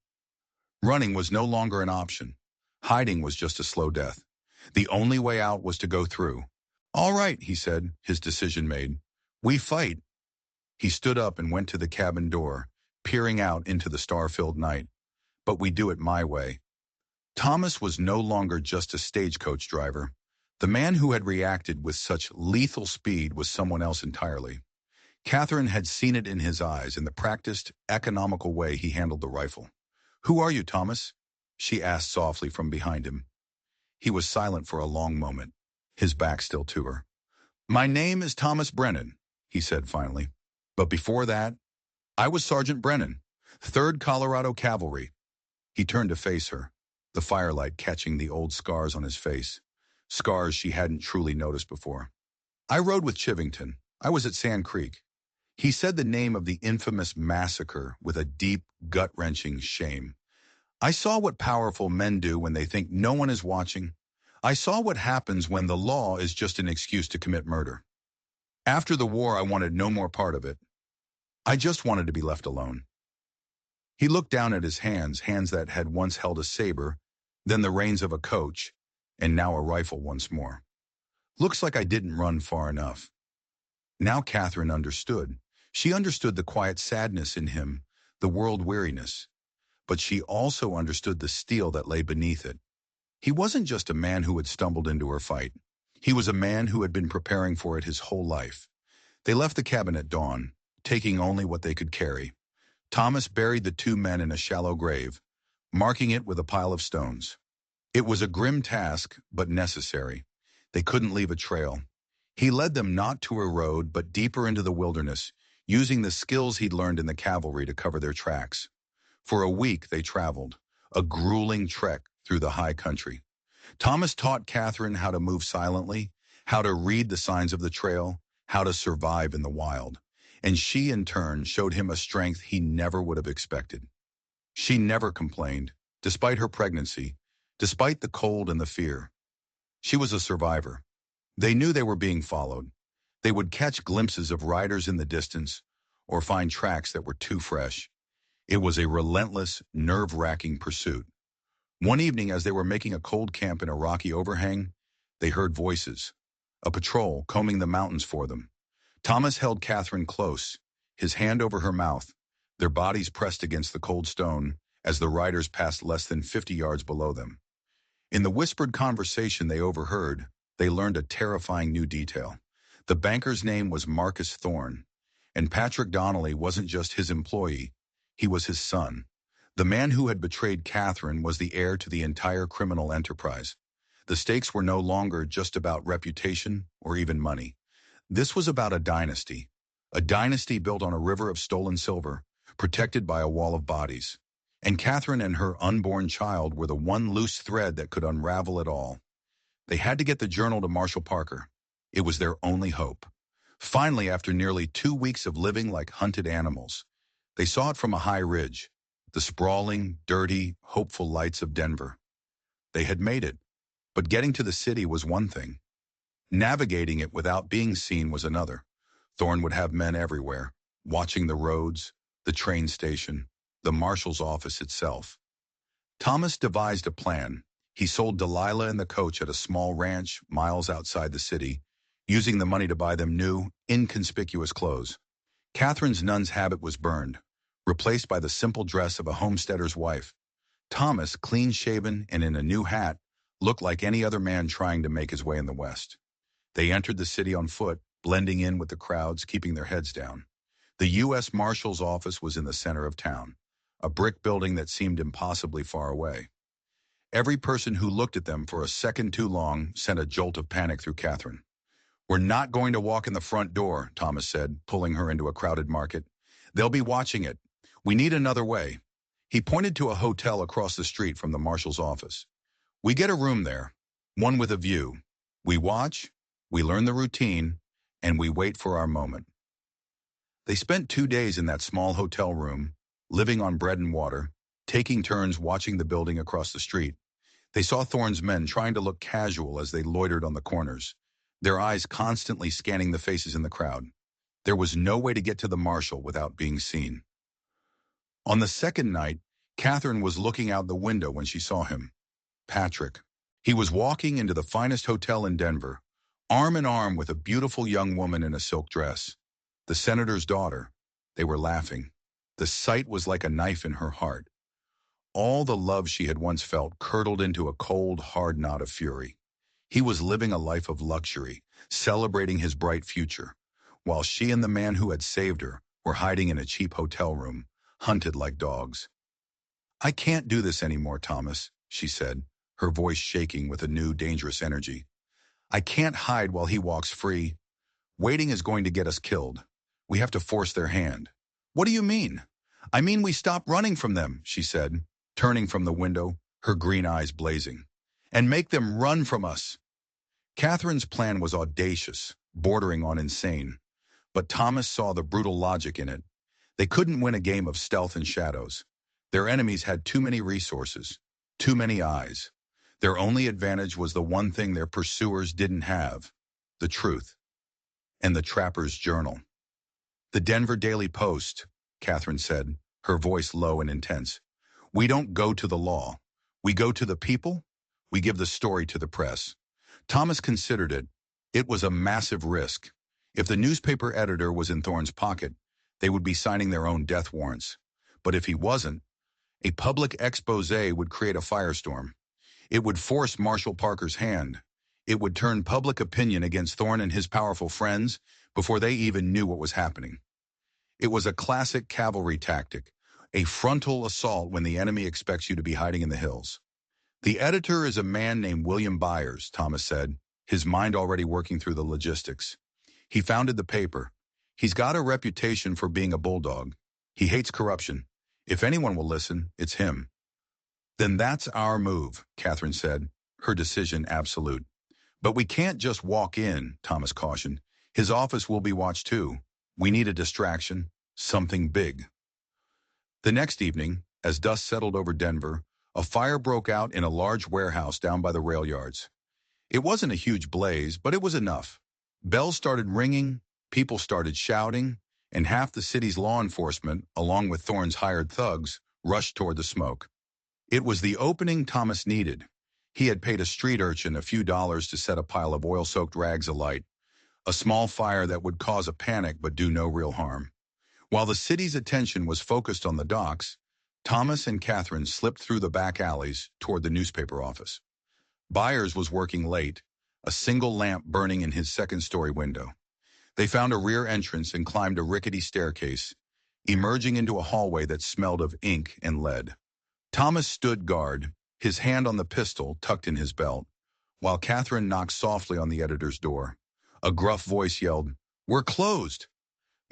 Running was no longer an option. Hiding was just a slow death. The only way out was to go through. "All right," he said, his decision made. "We fight." He stood up and went to the cabin door, peering out into the star-filled night. "But we do it my way." Thomas was no longer just a stagecoach driver. The man who had reacted with such lethal speed was someone else entirely. Catherine had seen it in his eyes, in the practiced, economical way he handled the rifle. "Who are you, Thomas?" she asked softly from behind him. He was silent for a long moment, his back still to her. "My name is Thomas Brennan," he said finally. "But before that, I was Sergeant Brennan, 3rd Colorado Cavalry." He turned to face her, the firelight catching the old scars on his face, scars she hadn't truly noticed before. "I rode with Chivington. I was at Sand Creek." He said the name of the infamous massacre with a deep, gut-wrenching shame. "I saw what powerful men do when they think no one is watching. I saw what happens when the law is just an excuse to commit murder. After the war, I wanted no more part of it. I just wanted to be left alone." He looked down at his hands, hands that had once held a saber, then the reins of a coach, and now a rifle once more. "Looks like I didn't run far enough." Now Catherine understood. She understood the quiet sadness in him, the world weariness. But she also understood the steel that lay beneath it. He wasn't just a man who had stumbled into her fight. He was a man who had been preparing for it his whole life. They left the cabin at dawn, taking only what they could carry. Thomas buried the two men in a shallow grave, marking it with a pile of stones. It was a grim task, but necessary. They couldn't leave a trail. He led them not to a road, but deeper into the wilderness, using the skills he'd learned in the cavalry to cover their tracks. For a week they traveled, a grueling trek through the high country. Thomas taught Catherine how to move silently, how to read the signs of the trail, how to survive in the wild. And she, in turn, showed him a strength he never would have expected. She never complained, despite her pregnancy, despite the cold and the fear. She was a survivor. They knew they were being followed. They would catch glimpses of riders in the distance, or find tracks that were too fresh. It was a relentless, nerve-wracking pursuit. One evening, as they were making a cold camp in a rocky overhang, they heard voices, a patrol combing the mountains for them. Thomas held Catherine close, his hand over her mouth, their bodies pressed against the cold stone as the riders passed less than 50 yards below them. In the whispered conversation they overheard, they learned a terrifying new detail. The banker's name was Marcus Thorne, and Patrick Donnelly wasn't just his employee, he was his son. The man who had betrayed Catherine was the heir to the entire criminal enterprise. The stakes were no longer just about reputation or even money. This was about a dynasty built on a river of stolen silver, protected by a wall of bodies. And Catherine and her unborn child were the one loose thread that could unravel it all. They had to get the journal to Marshall Parker. It was their only hope. Finally, after nearly 2 weeks of living like hunted animals, they saw it from a high ridge, the sprawling, dirty, hopeful lights of Denver. They had made it, but getting to the city was one thing. Navigating it without being seen was another. Thorne would have men everywhere, watching the roads, the train station, the marshal's office itself. Thomas devised a plan. He sold Delilah and the coach at a small ranch miles outside the city, using the money to buy them new, inconspicuous clothes. Catherine's nun's habit was burned, replaced by the simple dress of a homesteader's wife. Thomas, clean-shaven and in a new hat, looked like any other man trying to make his way in the West. They entered the city on foot, blending in with the crowds, keeping their heads down. The U.S. Marshal's office was in the center of town, a brick building that seemed impossibly far away. Every person who looked at them for a second too long sent a jolt of panic through Catherine. "We're not going to walk in the front door," Thomas said, pulling her into a crowded market. "They'll be watching it. We need another way." He pointed to a hotel across the street from the marshal's office. "We get a room there, one with a view. We watch, we learn the routine, and we wait for our moment." They spent 2 days in that small hotel room, living on bread and water, taking turns watching the building across the street. They saw Thorne's men trying to look casual as they loitered on the corners, their eyes constantly scanning the faces in the crowd. There was no way to get to the marshal without being seen. On the second night, Catherine was looking out the window when she saw him. Patrick. He was walking into the finest hotel in Denver, arm in arm with a beautiful young woman in a silk dress. The senator's daughter. They were laughing. The sight was like a knife in her heart. All the love she had once felt curdled into a cold, hard knot of fury. He was living a life of luxury, celebrating his bright future, while she and the man who had saved her were hiding in a cheap hotel room, hunted like dogs. "I can't do this anymore, Thomas," she said, her voice shaking with a new, dangerous energy. "I can't hide while he walks free. Waiting is going to get us killed. We have to force their hand." "What do you mean?" "I mean we stop running from them," she said, turning from the window, her green eyes blazing. "And make them run from us." Catherine's plan was audacious, bordering on insane, but Thomas saw the brutal logic in it. They couldn't win a game of stealth and shadows. Their enemies had too many resources, too many eyes. Their only advantage was the one thing their pursuers didn't have: the truth. And the trapper's journal. "The Denver Daily Post," Catherine said, her voice low and intense. "We don't go to the law. We go to the people. We give the story to the press." Thomas considered it. It was a massive risk. If the newspaper editor was in Thorne's pocket, they would be signing their own death warrants. But if he wasn't, a public expose would create a firestorm. It would force Marshal Parker's hand. It would turn public opinion against Thorne and his powerful friends before they even knew what was happening. It was a classic cavalry tactic, a frontal assault when the enemy expects you to be hiding in the hills. "The editor is a man named William Byers," Thomas said, his mind already working through the logistics. "He founded the paper. He's got a reputation for being a bulldog. He hates corruption. If anyone will listen, it's him." "Then that's our move," Catherine said, her decision absolute. "But we can't just walk in," Thomas cautioned. "His office will be watched too. We need a distraction, something big." The next evening, as dust settled over Denver, a fire broke out in a large warehouse down by the rail yards. It wasn't a huge blaze, but it was enough. Bells started ringing, people started shouting, and half the city's law enforcement, along with Thorne's hired thugs, rushed toward the smoke. It was the opening Thomas needed. He had paid a street urchin a few dollars to set a pile of oil-soaked rags alight, a small fire that would cause a panic but do no real harm. While the city's attention was focused on the docks, Thomas and Catherine slipped through the back alleys toward the newspaper office. Byers was working late, a single lamp burning in his second-story window. They found a rear entrance and climbed a rickety staircase, emerging into a hallway that smelled of ink and lead. Thomas stood guard, his hand on the pistol tucked in his belt, while Catherine knocked softly on the editor's door. A gruff voice yelled, "We're closed."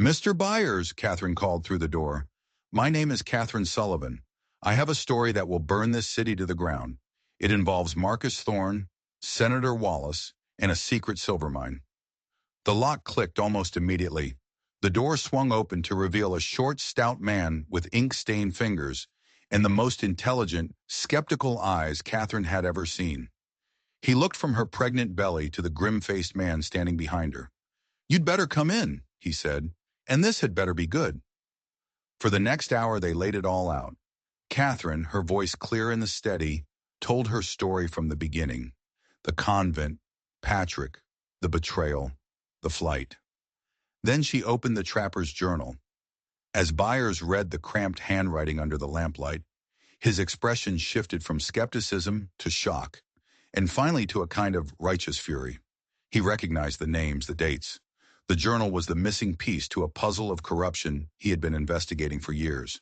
"Mr. Byers," Catherine called through the door. "My name is Catherine Sullivan. I have a story that will burn this city to the ground. It involves Marcus Thorne, Senator Wallace, and a secret silver mine." The lock clicked almost immediately. The door swung open to reveal a short, stout man with ink-stained fingers and the most intelligent, skeptical eyes Catherine had ever seen. He looked from her pregnant belly to the grim-faced man standing behind her. "You'd better come in," he said, "and this had better be good." For the next hour, they laid it all out. Catherine, her voice clear and steady, told her story from the beginning. The convent, Patrick, the betrayal, the flight. Then she opened the trapper's journal. As Byers read the cramped handwriting under the lamplight, his expression shifted from skepticism to shock, and finally to a kind of righteous fury. He recognized the names, the dates. The journal was the missing piece to a puzzle of corruption he had been investigating for years.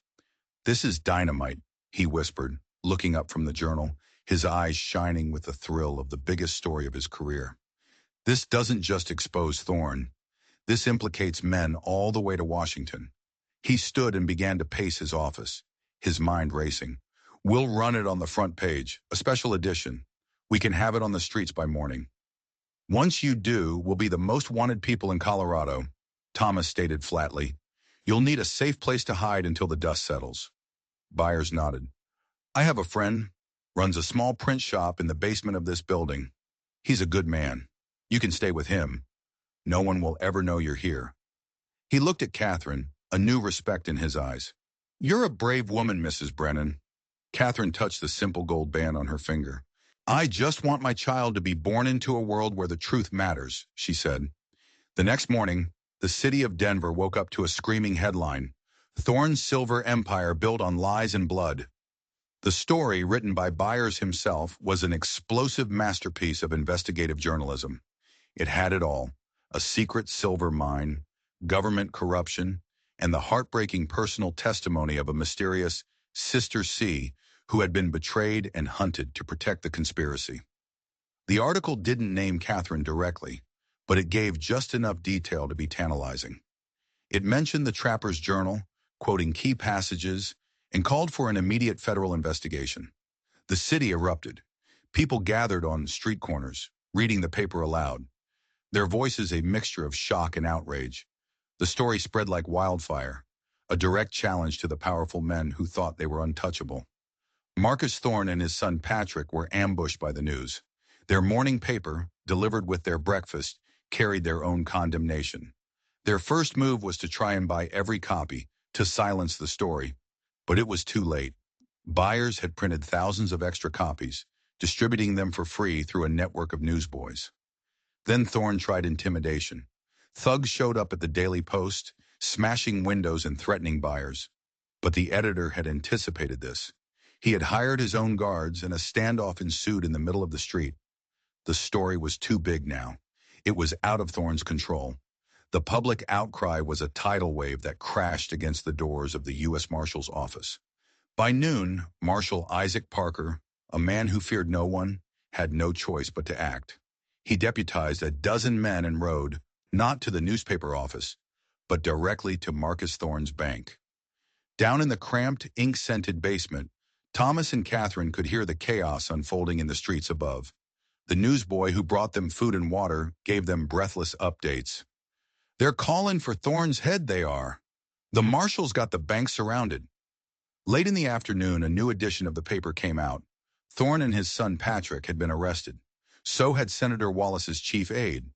"This is dynamite," he whispered, looking up from the journal, his eyes shining with the thrill of the biggest story of his career. "This doesn't just expose Thorne. This implicates men all the way to Washington." He stood and began to pace his office, his mind racing. "We'll run it on the front page, a special edition. We can have it on the streets by morning. Once you do, we'll be the most wanted people in Colorado," Thomas stated flatly. "You'll need a safe place to hide until the dust settles." Byers nodded. "I have a friend, runs a small print shop in the basement of this building. He's a good man. You can stay with him. No one will ever know you're here." He looked at Catherine, a new respect in his eyes. "You're a brave woman, Mrs. Brennan." Catherine touched the simple gold band on her finger. "I just want my child to be born into a world where the truth matters," she said. The next morning, the city of Denver woke up to a screaming headline: "Thorne's Silver Empire Built on Lies and Blood." The story, written by Byers himself, was an explosive masterpiece of investigative journalism. It had it all: a secret silver mine, government corruption, and the heartbreaking personal testimony of a mysterious Sister C who had been betrayed and hunted to protect the conspiracy. The article didn't name Catherine directly, but it gave just enough detail to be tantalizing. It mentioned the trapper's journal, quoting key passages, and called for an immediate federal investigation. The city erupted. People gathered on street corners, reading the paper aloud, their voices a mixture of shock and outrage. The story spread like wildfire, a direct challenge to the powerful men who thought they were untouchable. Marcus Thorne and his son Patrick were ambushed by the news. Their morning paper, delivered with their breakfast, carried their own condemnation. Their first move was to try and buy every copy, to silence the story. But it was too late. Byers had printed thousands of extra copies, distributing them for free through a network of newsboys. Then Thorne tried intimidation. Thugs showed up at the Daily Post, smashing windows and threatening Byers. But the editor had anticipated this. He had hired his own guards, and a standoff ensued in the middle of the street. The story was too big now. It was out of Thorne's control. The public outcry was a tidal wave that crashed against the doors of the U.S. Marshal's office. By noon, Marshal Isaac Parker, a man who feared no one, had no choice but to act. He deputized a dozen men and rode, not to the newspaper office, but directly to Marcus Thorne's bank. Down in the cramped, ink-scented basement, Thomas and Catherine could hear the chaos unfolding in the streets above. The newsboy who brought them food and water gave them breathless updates. "They're calling for Thorne's head, they are. The marshals got the bank surrounded." Late in the afternoon, a new edition of the paper came out. Thorne and his son Patrick had been arrested. So had Senator Wallace's chief aide.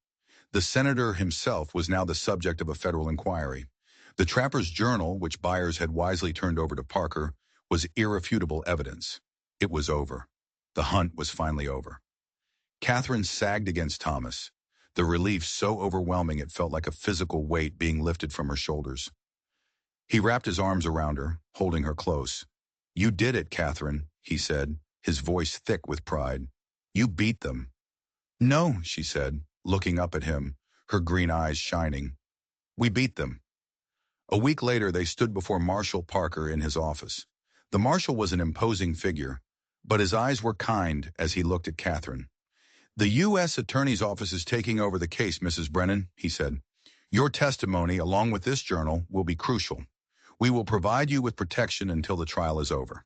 The senator himself was now the subject of a federal inquiry. The trapper's journal, which Byers had wisely turned over to Parker, was irrefutable evidence. It was over. The hunt was finally over. Catherine sagged against Thomas, the relief so overwhelming it felt like a physical weight being lifted from her shoulders. He wrapped his arms around her, holding her close. "You did it, Catherine," he said, his voice thick with pride. "You beat them." "No," she said, looking up at him, her green eyes shining. "We beat them." A week later, they stood before Marshal Parker in his office. The marshal was an imposing figure, but his eyes were kind as he looked at Catherine. "The U.S. Attorney's Office is taking over the case, Mrs. Brennan," he said. "Your testimony, along with this journal, will be crucial. We will provide you with protection until the trial is over."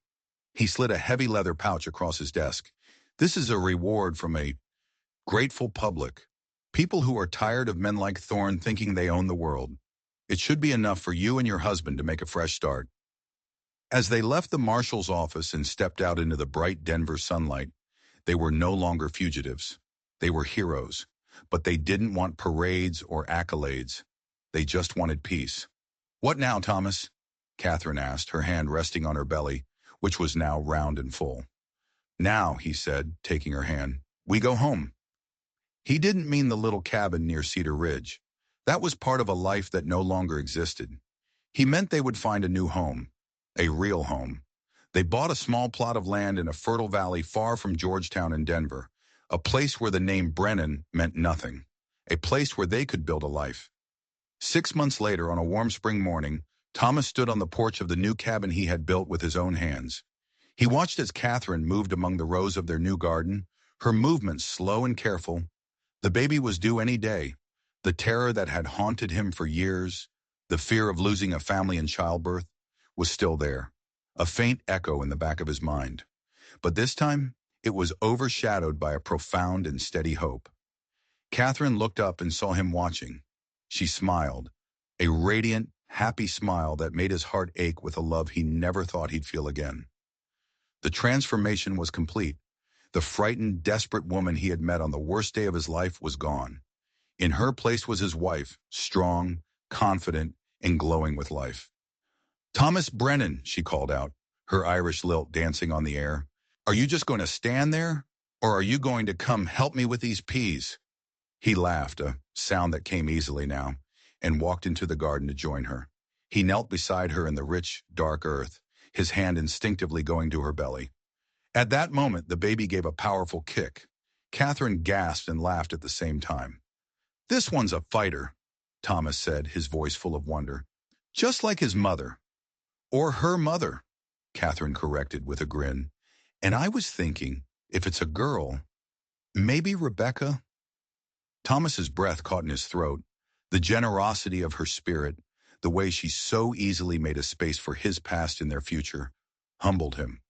He slid a heavy leather pouch across his desk. "This is a reward from a grateful public. People who are tired of men like Thorne thinking they own the world. It should be enough for you and your husband to make a fresh start." As they left the marshal's office and stepped out into the bright Denver sunlight, they were no longer fugitives. They were heroes, but they didn't want parades or accolades. They just wanted peace. "What now, Thomas?" Catherine asked, her hand resting on her belly, which was now round and full. Now, he said, taking her hand, we go home. He didn't mean the little cabin near Cedar Ridge. That was part of a life that no longer existed. He meant they would find a new home, a real home. They bought a small plot of land in a fertile valley far from Georgetown and Denver, a place where the name Brennan meant nothing, a place where they could build a life. 6 months later, on a warm spring morning, Thomas stood on the porch of the new cabin he had built with his own hands. He watched as Catherine moved among the rows of their new garden, her movements slow and careful. The baby was due any day. The terror that had haunted him for years, the fear of losing a family in childbirth, was still there, a faint echo in the back of his mind. But this time, it was overshadowed by a profound and steady hope. Catherine looked up and saw him watching. She smiled, a radiant, happy smile that made his heart ache with a love he never thought he'd feel again. The transformation was complete. The frightened, desperate woman he had met on the worst day of his life was gone. In her place was his wife, strong, confident, and glowing with life. "Thomas Brennan," she called out, her Irish lilt dancing on the air. "Are you just going to stand there? Or are you going to come help me with these peas?" He laughed, a sound that came easily now, and walked into the garden to join her. He knelt beside her in the rich, dark earth, his hand instinctively going to her belly. At that moment, the baby gave a powerful kick. Catherine gasped and laughed at the same time. "This one's a fighter," Thomas said, his voice full of wonder. "Just like his mother." "Or her mother," Catherine corrected with a grin. "And I was thinking, if it's a girl, maybe Rebecca?" Thomas's breath caught in his throat. The generosity of her spirit, the way she so easily made a space for his past and their future, humbled him.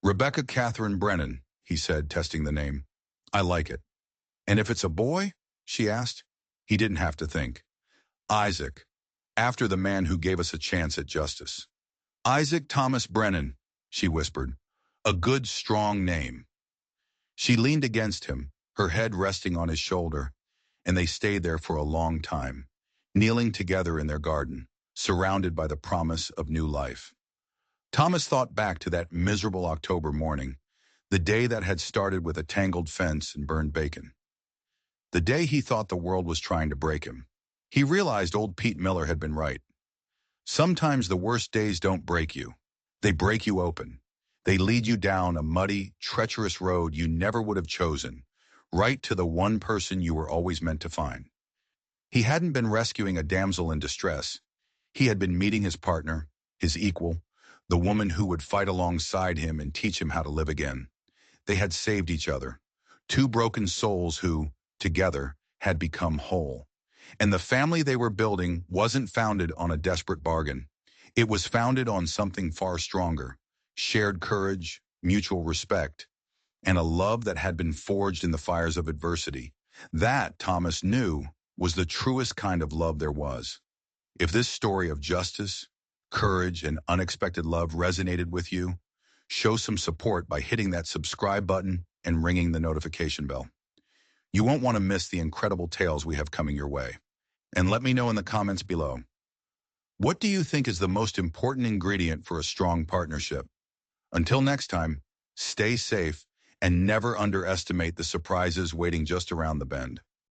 "Rebecca Catherine Brennan," he said, testing the name. "I like it." "And if it's a boy?" she asked. He didn't have to think. "Isaac, after the man who gave us a chance at justice." "Isaac Thomas Brennan," she whispered. "A good, strong name." She leaned against him, her head resting on his shoulder, and they stayed there for a long time, kneeling together in their garden, surrounded by the promise of new life. Thomas thought back to that miserable October morning, the day that had started with a tangled fence and burned bacon. The day he thought the world was trying to break him. He realized old Pete Miller had been right. Sometimes the worst days don't break you. They break you open. They lead you down a muddy, treacherous road you never would have chosen, right to the one person you were always meant to find. He hadn't been rescuing a damsel in distress. He had been meeting his partner, his equal, the woman who would fight alongside him and teach him how to live again. They had saved each other, two broken souls who, together, had become whole. And the family they were building wasn't founded on a desperate bargain. It was founded on something far stronger, shared courage, mutual respect, and a love that had been forged in the fires of adversity. That, Thomas knew, was the truest kind of love there was. If this story of justice, courage, and unexpected love resonated with you, show some support by hitting that subscribe button and ringing the notification bell. You won't want to miss the incredible tales we have coming your way. And let me know in the comments below. What do you think is the most important ingredient for a strong partnership? Until next time, stay safe and never underestimate the surprises waiting just around the bend.